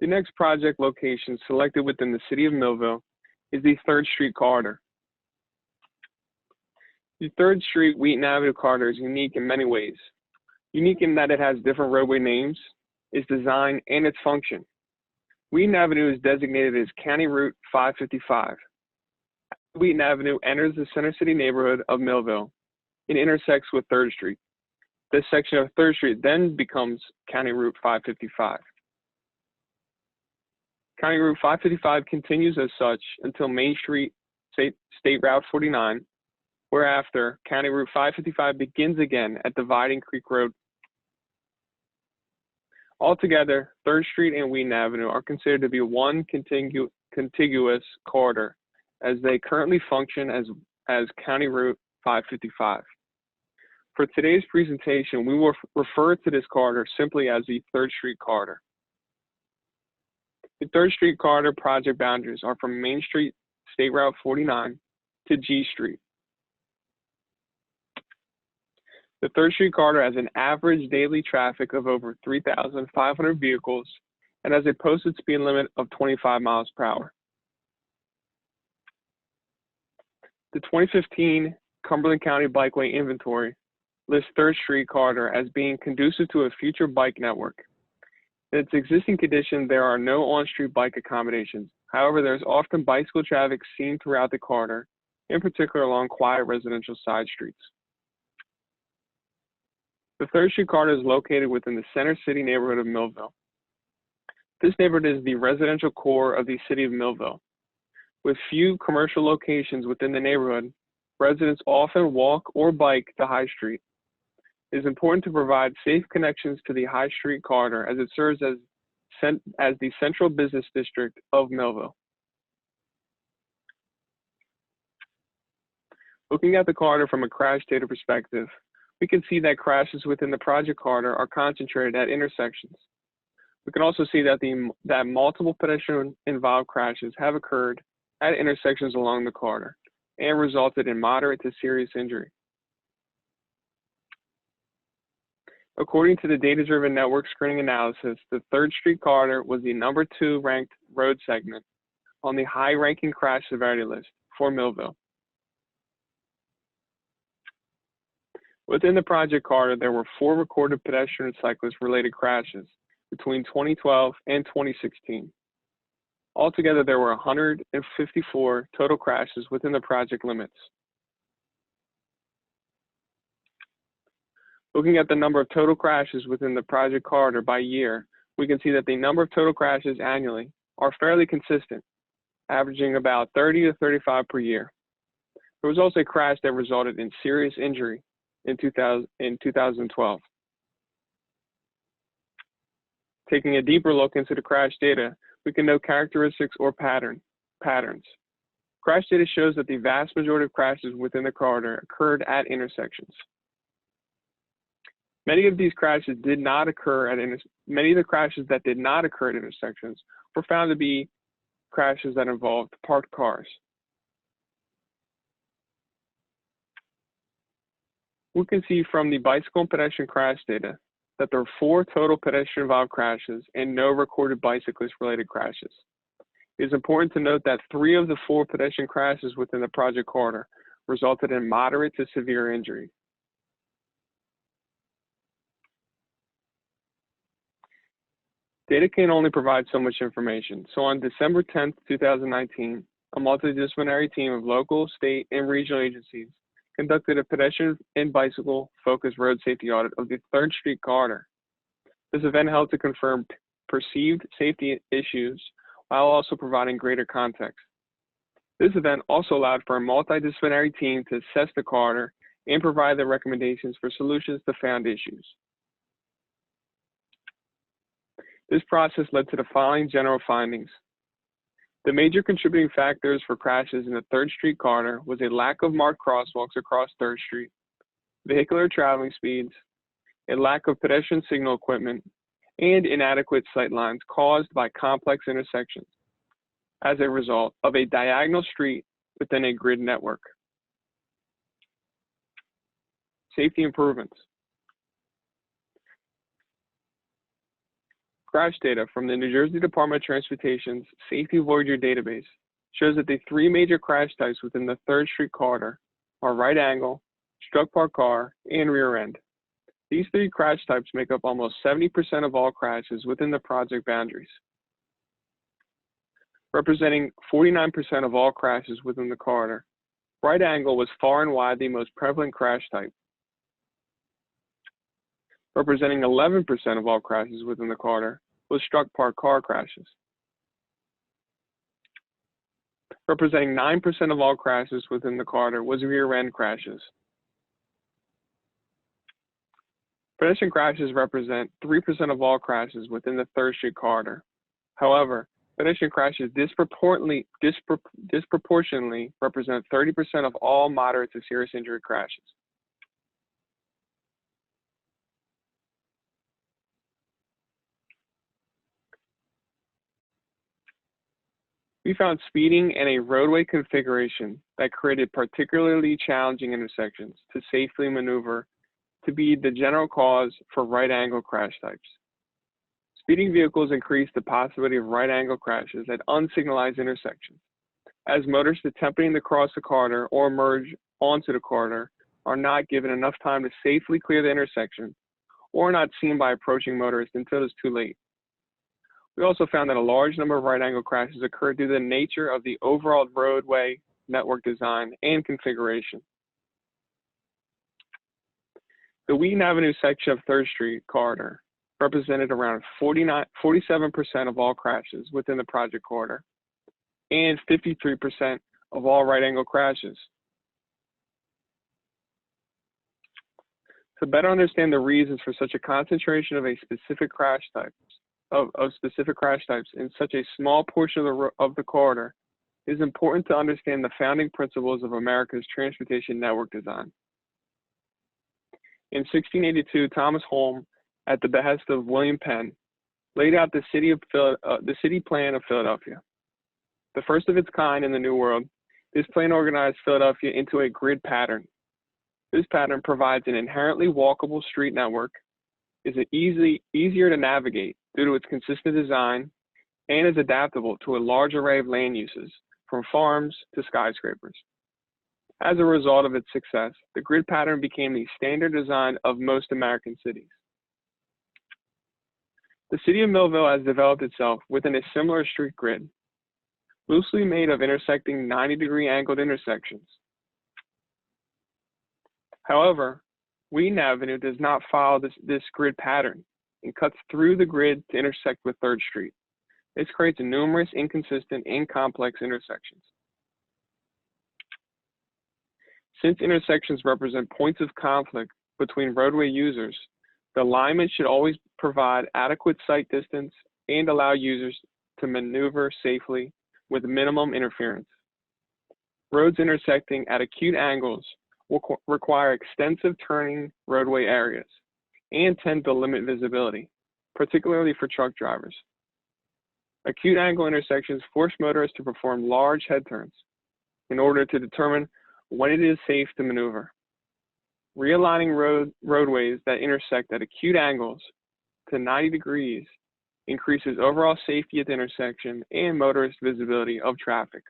The next project location selected within the city of Millville is the 3rd Street corridor. The 3rd Street Wheaton Avenue corridor is unique in many ways. Unique in that it has different roadway names, its design, and its function. Wheaton Avenue is designated as County Route 555. Wheaton Avenue enters the Center City neighborhood of Millville and intersects with 3rd Street. This section of 3rd Street then becomes County Route 555. County Route 555 continues as such until Main Street, State Route 49, whereafter County Route 555 begins again at Dividing Creek Road. Altogether, 3rd Street and Wheaton Avenue are considered to be one contiguous corridor as they currently function as County Route 555. For today's presentation, we will refer to this corridor simply as the 3rd Street corridor. The 3rd Street corridor project boundaries are from Main Street, State Route 49 to G Street. The 3rd Street corridor has an average daily traffic of over 3,500 vehicles and has a posted speed limit of 25 miles per hour. The 2015 Cumberland County Bikeway Inventory lists 3rd Street corridor as being conducive to a future bike network. In its existing condition, there are no on-street bike accommodations. However, there is often bicycle traffic seen throughout the corridor, in particular along quiet residential side streets. The 3rd Street corridor is located within the Center City neighborhood of Millville. This neighborhood is the residential core of the city of Millville. With few commercial locations within the neighborhood, residents often walk or bike to High Street. It is important to provide safe connections to the High Street corridor as it serves as the central business district of Millville. Looking at the corridor from a crash data perspective, we can see that crashes within the project corridor are concentrated at intersections. We can also see that multiple pedestrian-involved crashes have occurred at intersections along the corridor and resulted in moderate to serious injury. According to the data-driven network screening analysis, the 3rd Street corridor was the number 2 ranked road segment on the high-ranking crash severity list for Millville. Within the project corridor, there were 4 recorded pedestrian and cyclist-related crashes between 2012 and 2016. Altogether, there were 154 total crashes within the project limits. Looking at the number of total crashes within the project corridor by year, we can see that the number of total crashes annually are fairly consistent, averaging about 30 to 35 per year. There was also a crash that resulted in serious injury in 2012. Taking a deeper look into the crash data, we can note characteristics or patterns. Crash data shows that the vast majority of crashes within the corridor occurred at intersections. Many of the crashes that did not occur at intersections were found to be crashes that involved parked cars. We can see from the bicycle and pedestrian crash data that there are 4 total pedestrian-involved crashes and no recorded bicyclist-related crashes. It is important to note that 3 of the 4 pedestrian crashes within the project corridor resulted in moderate to severe injury. Data can only provide so much information, so on December 10, 2019, a multidisciplinary team of local, state, and regional agencies conducted a pedestrian and bicycle-focused road safety audit of the 3rd Street corridor. This event helped to confirm perceived safety issues while also providing greater context. This event also allowed for a multidisciplinary team to assess the corridor and provide the recommendations for solutions to found issues. This process led to the following general findings. The major contributing factors for crashes in the 3rd Street corridor was a lack of marked crosswalks across 3rd Street, vehicular traveling speeds, a lack of pedestrian signal equipment, and inadequate sight lines caused by complex intersections as a result of a diagonal street within a grid network. Safety improvements. Crash data from the New Jersey Department of Transportation's Safety Voyager database shows that the three major crash types within the 3rd Street corridor are right angle, struck parked car, and rear end. These three crash types make up almost 70% of all crashes within the project boundaries. Representing 49% of all crashes within the corridor, right angle was far and wide the most prevalent crash type. Representing 11% of all crashes within the corridor was struck parked car crashes. Representing 9% of all crashes within the corridor was rear end crashes. Pedestrian crashes represent 3% of all crashes within the 3rd Street corridor. However, pedestrian crashes disproportionately represent 30% of all moderate to serious injury crashes. We found speeding and a roadway configuration that created particularly challenging intersections to safely maneuver to be the general cause for right angle crash types. Speeding vehicles increase the possibility of right angle crashes at unsignalized intersections, as motorists attempting to cross the corridor or merge onto the corridor are not given enough time to safely clear the intersection or not seen by approaching motorists until it's too late. We also found that a large number of right angle crashes occur due to the nature of the overall roadway network design and configuration. The Wheaton Avenue section of 3rd Street corridor represented around 47% of all crashes within the project corridor and 53% of all right angle crashes. To better understand the reasons for such a concentration of a specific crash types in such a small portion of the corridor, it is important to understand the founding principles of America's transportation network design. In 1682, Thomas Holme, at the behest of William Penn, laid out the city plan of Philadelphia. The first of its kind in the New World, this plan organized Philadelphia into a grid pattern. This pattern provides an inherently walkable street network, is easier to navigate due to its consistent design, and is adaptable to a large array of land uses, from farms to skyscrapers. As a result of its success, the grid pattern became the standard design of most American cities. The city of Millville has developed itself within a similar street grid, loosely made of intersecting 90-degree angled intersections. However, Wheaton Avenue does not follow this grid pattern and cuts through the grid to intersect with 3rd Street. This creates numerous inconsistent and complex intersections. Since intersections represent points of conflict between roadway users, the alignment should always provide adequate sight distance and allow users to maneuver safely with minimum interference. Roads intersecting at acute angles will require extensive turning roadway areas and tend to limit visibility, particularly for truck drivers. Acute angle intersections force motorists to perform large head turns in order to determine when it is safe to maneuver. Realigning roadways that intersect at acute angles to 90 degrees increases overall safety at the intersection and motorist visibility of traffic.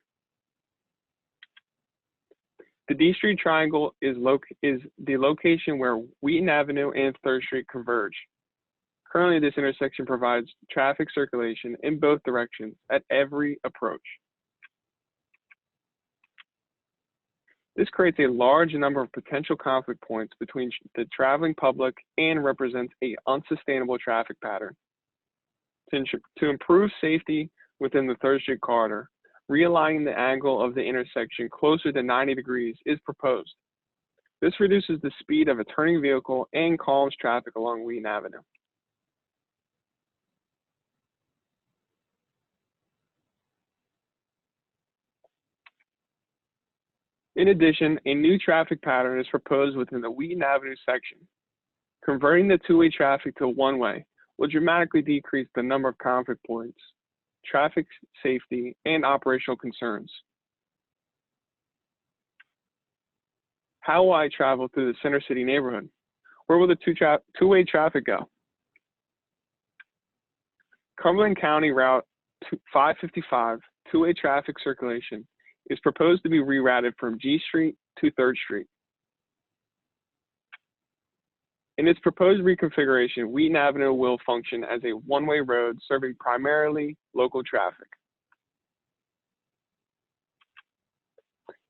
The D Street Triangle is the location where Wheaton Avenue and 3rd Street converge. Currently, this intersection provides traffic circulation in both directions at every approach. This creates a large number of potential conflict points between the traveling public and represents an unsustainable traffic pattern. To improve safety within the 3rd Street corridor, realigning the angle of the intersection closer to 90 degrees is proposed. This reduces the speed of a turning vehicle and calms traffic along Wheaton Avenue. In addition, a new traffic pattern is proposed within the Wheaton Avenue section. Converting the two-way traffic to one-way will dramatically decrease the number of conflict points, traffic safety, and operational concerns. How will I travel through the Center City neighborhood? Where will the two-way traffic go? Cumberland County Route 555, two-way traffic circulation, is proposed to be rerouted from G Street to 3rd Street. In its proposed reconfiguration, Wheaton Avenue will function as a one-way road serving primarily local traffic.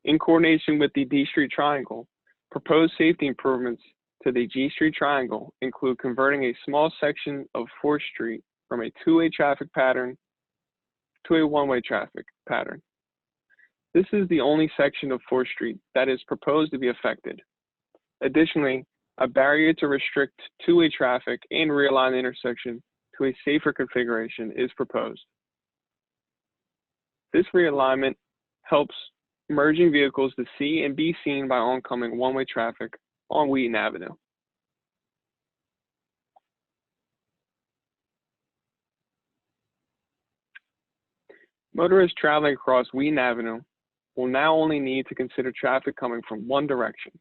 In coordination with the D Street Triangle, proposed safety improvements to the G Street Triangle include converting a small section of 4th Street from a two-way traffic pattern to a one-way traffic pattern. This is the only section of 4th Street that is proposed to be affected. Additionally, a barrier to restrict two-way traffic and realign the intersection to a safer configuration is proposed. This realignment helps merging vehicles to see and be seen by oncoming one-way traffic on Wheaton Avenue. Motorists traveling across Wheaton Avenue will now only need to consider traffic coming from one direction.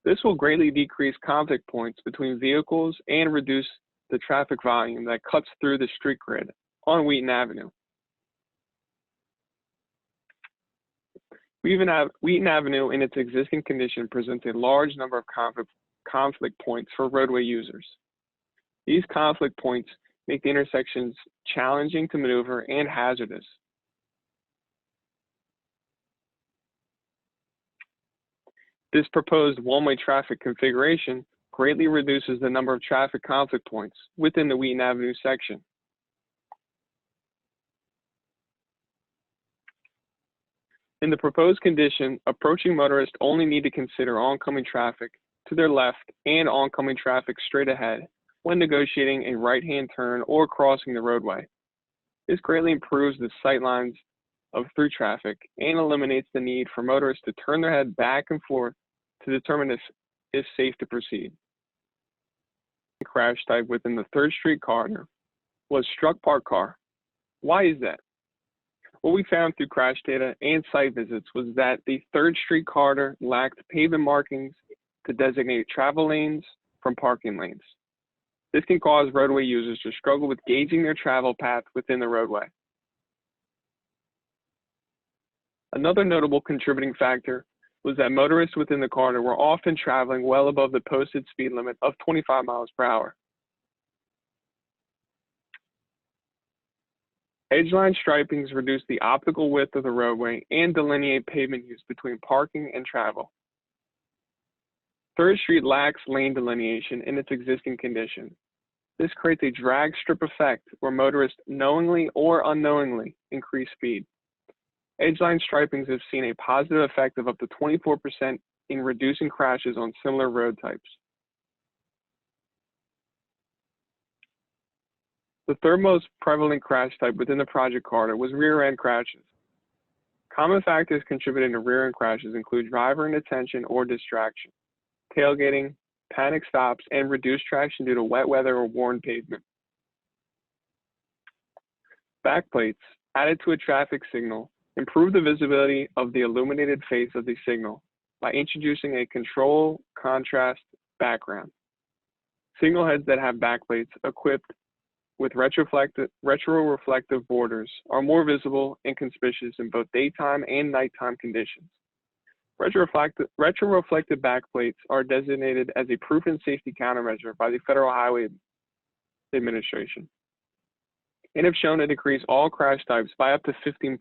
This will greatly decrease conflict points between vehicles and reduce the traffic volume that cuts through the street grid on Wheaton Avenue. Wheaton Avenue in its existing condition presents a large number of conflict points for roadway users. These conflict points make the intersections challenging to maneuver and hazardous. This proposed one-way traffic configuration greatly reduces the number of traffic conflict points within the Wheaton Avenue section. In the proposed condition, approaching motorists only need to consider oncoming traffic to their left and oncoming traffic straight ahead when negotiating a right-hand turn or crossing the roadway. This greatly improves the sight lines of through traffic and eliminates the need for motorists to turn their head back and forth to determine if it's safe to proceed. Crash type within the 3rd Street corridor was struck parked car. Why is that? What we found through crash data and site visits was that the 3rd Street corridor lacked pavement markings to designate travel lanes from parking lanes. This can cause roadway users to struggle with gauging their travel path within the roadway. Another notable contributing factor was that motorists within the corridor were often traveling well above the posted speed limit of 25 miles per hour. Edgeline stripings reduce the optical width of the roadway and delineate pavement use between parking and travel. 3rd Street lacks lane delineation in its existing condition. This creates a drag strip effect where motorists knowingly or unknowingly increase speed. Edgeline stripings have seen a positive effect of up to 24% in reducing crashes on similar road types. The third most prevalent crash type within the project corridor was rear-end crashes. Common factors contributing to rear-end crashes include driver inattention or distraction, tailgating, panic stops, and reduced traction due to wet weather or worn pavement. Backplates added to a traffic signal improve the visibility of the illuminated face of the signal by introducing a control contrast background. Signal heads that have backplates equipped with retroreflective borders are more visible and conspicuous in both daytime and nighttime conditions. Retroreflective backplates are designated as a proof and safety countermeasure by the Federal Highway Administration and have shown to decrease all crash types by up to 15%.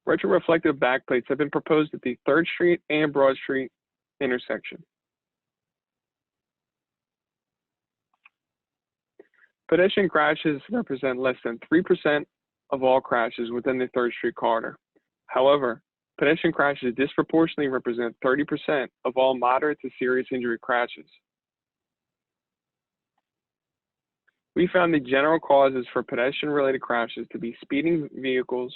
Retroreflective backplates have been proposed at the 3rd Street and Broad Street intersection. Pedestrian crashes represent less than 3% of all crashes within the 3rd Street corridor. However, pedestrian crashes disproportionately represent 30% of all moderate to serious injury crashes. We found the general causes for pedestrian-related crashes to be speeding vehicles,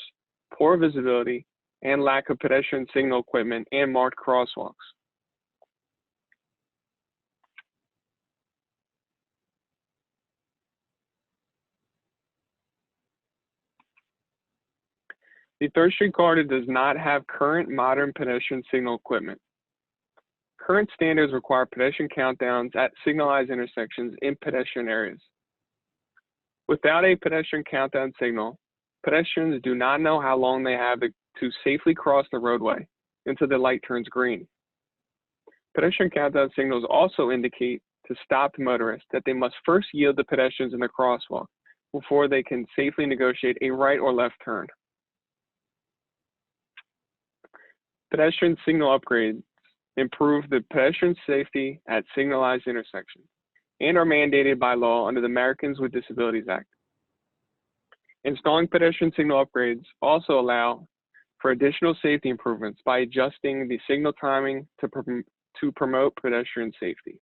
poor visibility, and lack of pedestrian signal equipment and marked crosswalks. The 3rd Street corridor does not have current modern pedestrian signal equipment. Current standards require pedestrian countdowns at signalized intersections in pedestrian areas. Without a pedestrian countdown signal, pedestrians do not know how long they have to safely cross the roadway until the light turns green. Pedestrian countdown signals also indicate to stopped motorists that they must first yield to pedestrians in the crosswalk before they can safely negotiate a right or left turn. Pedestrian signal upgrades improve the pedestrian safety at signalized intersections and are mandated by law under the Americans with Disabilities Act. Installing pedestrian signal upgrades also allow for additional safety improvements by adjusting the signal timing to promote pedestrian safety.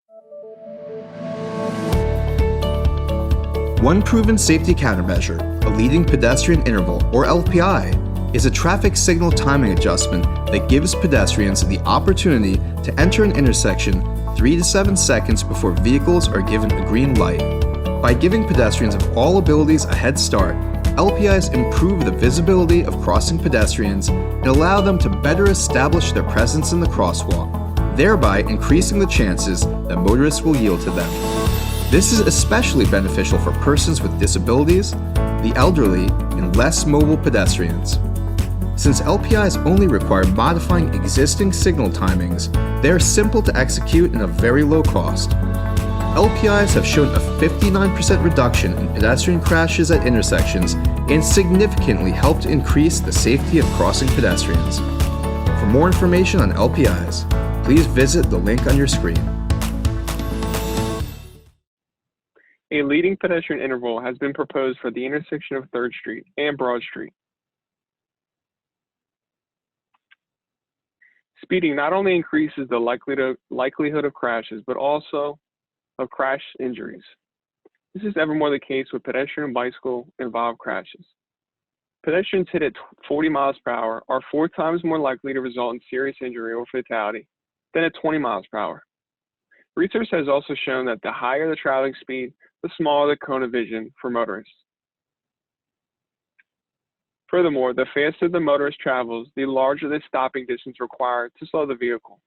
One proven safety countermeasure, a leading pedestrian interval, or LPI, is a traffic signal timing adjustment that gives pedestrians the opportunity to enter an intersection 3 to 7 seconds before vehicles are given a green light. By giving pedestrians of all abilities a head start, LPIs improve the visibility of crossing pedestrians and allow them to better establish their presence in the crosswalk, thereby increasing the chances that motorists will yield to them. This is especially beneficial for persons with disabilities, the elderly, and less mobile pedestrians. Since LPIs only require modifying existing signal timings, they are simple to execute and of very low cost. LPIs have shown a 59% reduction in pedestrian crashes at intersections and significantly helped increase the safety of crossing pedestrians. For more information on LPIs, please visit the link on your screen. A leading pedestrian interval has been proposed for the intersection of 3rd Street and Broad Street. Speeding not only increases the likelihood of crashes, but also of crash injuries. This is ever more the case with pedestrian and bicycle involved crashes. Pedestrians hit at 40 miles per hour are 4 times more likely to result in serious injury or fatality than at 20 miles per hour. Research has also shown that the higher the traveling speed, the smaller the cone of vision for motorists. Furthermore, the faster the motorist travels, the larger the stopping distance required to slow the vehicle.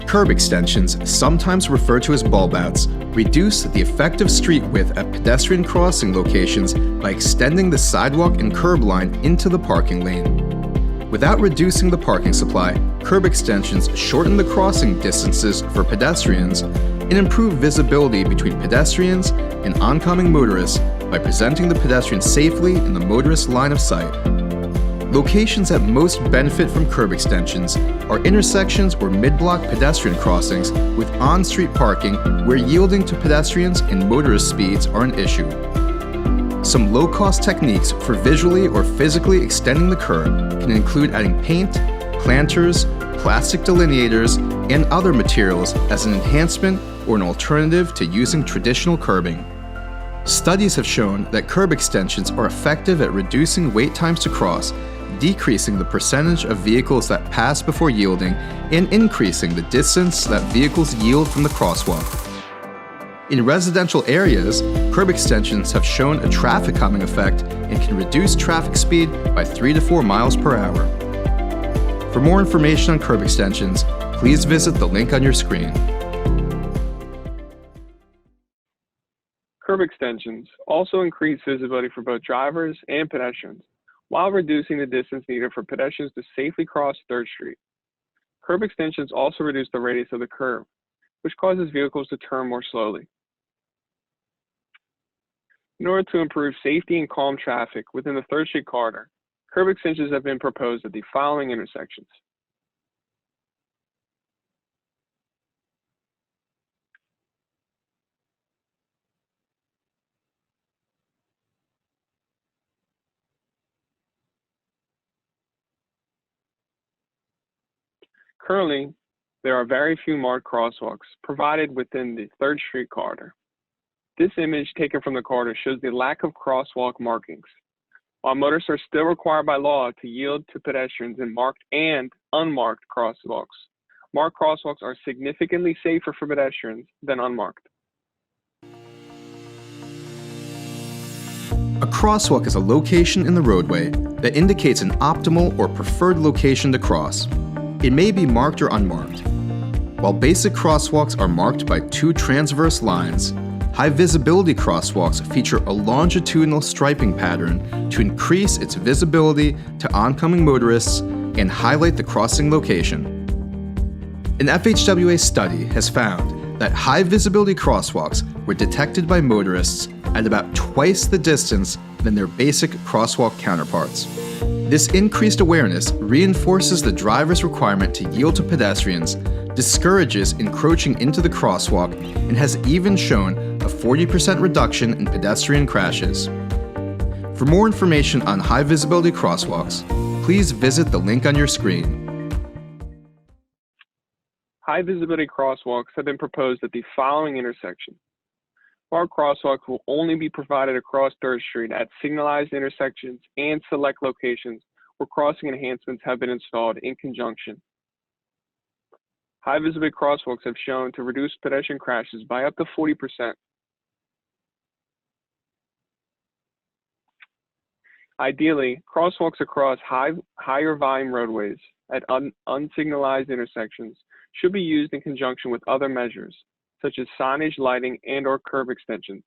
Curb extensions, sometimes referred to as bulb outs, reduce the effective street width at pedestrian crossing locations by extending the sidewalk and curb line into the parking lane. Without reducing the parking supply, curb extensions shorten the crossing distances for pedestrians and improve visibility between pedestrians and oncoming motorists by presenting the pedestrian safely in the motorist's line of sight. Locations that most benefit from curb extensions are intersections or mid-block pedestrian crossings with on-street parking where yielding to pedestrians and motorist speeds are an issue. Some low-cost techniques for visually or physically extending the curb can include adding paint, planters, plastic delineators, and other materials as an enhancement or an alternative to using traditional curbing. Studies have shown that curb extensions are effective at reducing wait times to cross, decreasing the percentage of vehicles that pass before yielding, and increasing the distance that vehicles yield from the crosswalk. In residential areas, curb extensions have shown a traffic calming effect and can reduce traffic speed by 3 to 4 miles per hour. For more information on curb extensions, please visit the link on your screen. Curb extensions also increase visibility for both drivers and pedestrians, while reducing the distance needed for pedestrians to safely cross 3rd Street. Curb extensions also reduce the radius of the curb, which causes vehicles to turn more slowly. In order to improve safety and calm traffic within the 3rd Street corridor, curb extensions have been proposed at the following intersections. Currently, there are very few marked crosswalks provided within the 3rd Street corridor. This image taken from the corridor shows the lack of crosswalk markings. While motorists are still required by law to yield to pedestrians in marked and unmarked crosswalks, marked crosswalks are significantly safer for pedestrians than unmarked. A crosswalk is a location in the roadway that indicates an optimal or preferred location to cross. It may be marked or unmarked. While basic crosswalks are marked by two transverse lines, high visibility crosswalks feature a longitudinal striping pattern to increase its visibility to oncoming motorists and highlight the crossing location. An FHWA study has found that high visibility crosswalks were detected by motorists at about twice the distance than their basic crosswalk counterparts. This increased awareness reinforces the driver's requirement to yield to pedestrians, discourages encroaching into the crosswalk, and has even shown a 40% reduction in pedestrian crashes. For more information on high visibility crosswalks, please visit the link on your screen. High visibility crosswalks have been proposed at the following intersections. Bar crosswalks will only be provided across 3rd Street at signalized intersections and select locations where crossing enhancements have been installed in conjunction. High visibility crosswalks have shown to reduce pedestrian crashes by up to 40%. Ideally, crosswalks across higher volume roadways at unsignalized intersections should be used in conjunction with other measures, such as signage, lighting, and/or curb extensions,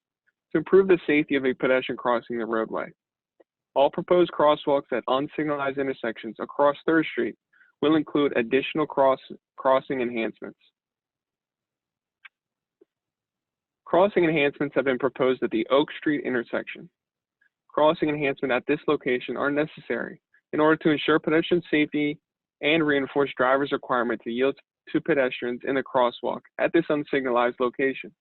to improve the safety of a pedestrian crossing the roadway. All proposed crosswalks at unsignalized intersections across 3rd Street will include additional crossing enhancements. Crossing enhancements have been proposed at the Oak Street intersection. Crossing enhancements at this location are necessary in order to ensure pedestrian safety and reinforce drivers' requirement to yield to pedestrians in the crosswalk at this unsignalized location.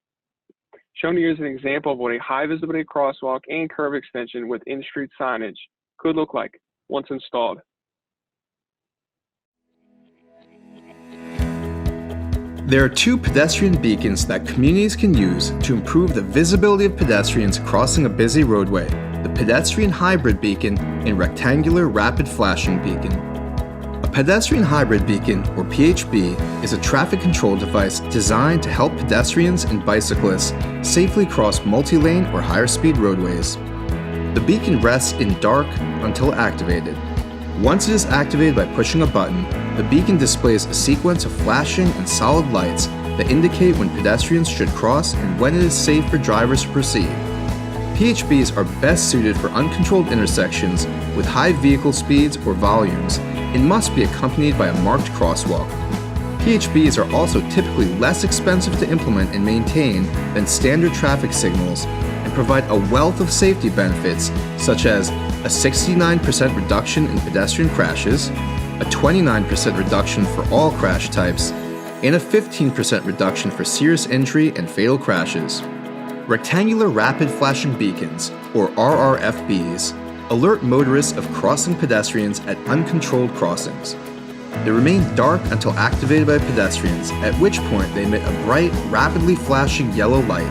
Shown here is an example of what a high visibility crosswalk and curb extension with in-street signage could look like once installed. There are two pedestrian beacons that communities can use to improve the visibility of pedestrians crossing a busy roadway: the pedestrian hybrid beacon and rectangular rapid flashing beacon. A pedestrian hybrid beacon, or PHB, is a traffic control device designed to help pedestrians and bicyclists safely cross multi-lane or higher speed roadways. The beacon rests in dark until activated. Once it is activated by pushing a button, the beacon displays a sequence of flashing and solid lights that indicate when pedestrians should cross and when it is safe for drivers to proceed. PHBs are best suited for uncontrolled intersections with high vehicle speeds or volumes and must be accompanied by a marked crosswalk. PHBs are also typically less expensive to implement and maintain than standard traffic signals and provide a wealth of safety benefits, such as a 69% reduction in pedestrian crashes, a 29% reduction for all crash types, and a 15% reduction for serious injury and fatal crashes. Rectangular rapid flashing beacons, or RRFBs, alert motorists of crossing pedestrians at uncontrolled crossings. They remain dark until activated by pedestrians, at which point they emit a bright, rapidly flashing yellow light.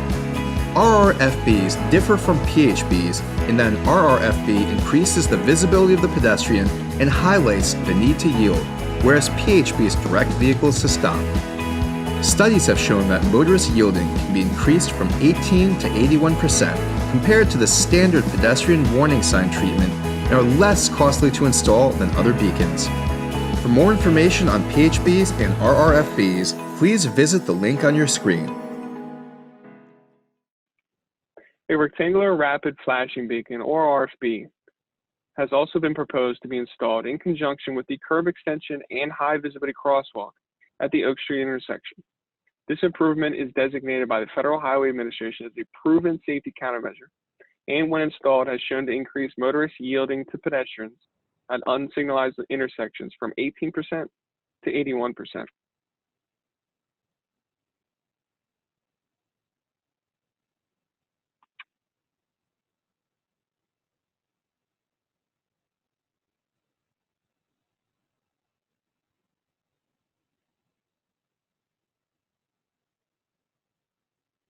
RRFBs differ from PHBs in that an RRFB increases the visibility of the pedestrian and highlights the need to yield, whereas PHBs direct vehicles to stop. Studies have shown that motorist yielding can be increased from 18 to 81% compared to the standard pedestrian warning sign treatment and are less costly to install than other beacons. For more information on PHBs and RRFBs, please visit the link on your screen. A rectangular rapid flashing beacon, or RFB, has also been proposed to be installed in conjunction with the curb extension and high visibility crosswalk at the Oak Street intersection. This improvement is designated by the Federal Highway Administration as a proven safety countermeasure, and when installed has shown to increase motorist yielding to pedestrians at unsignalized intersections from 18% to 81%.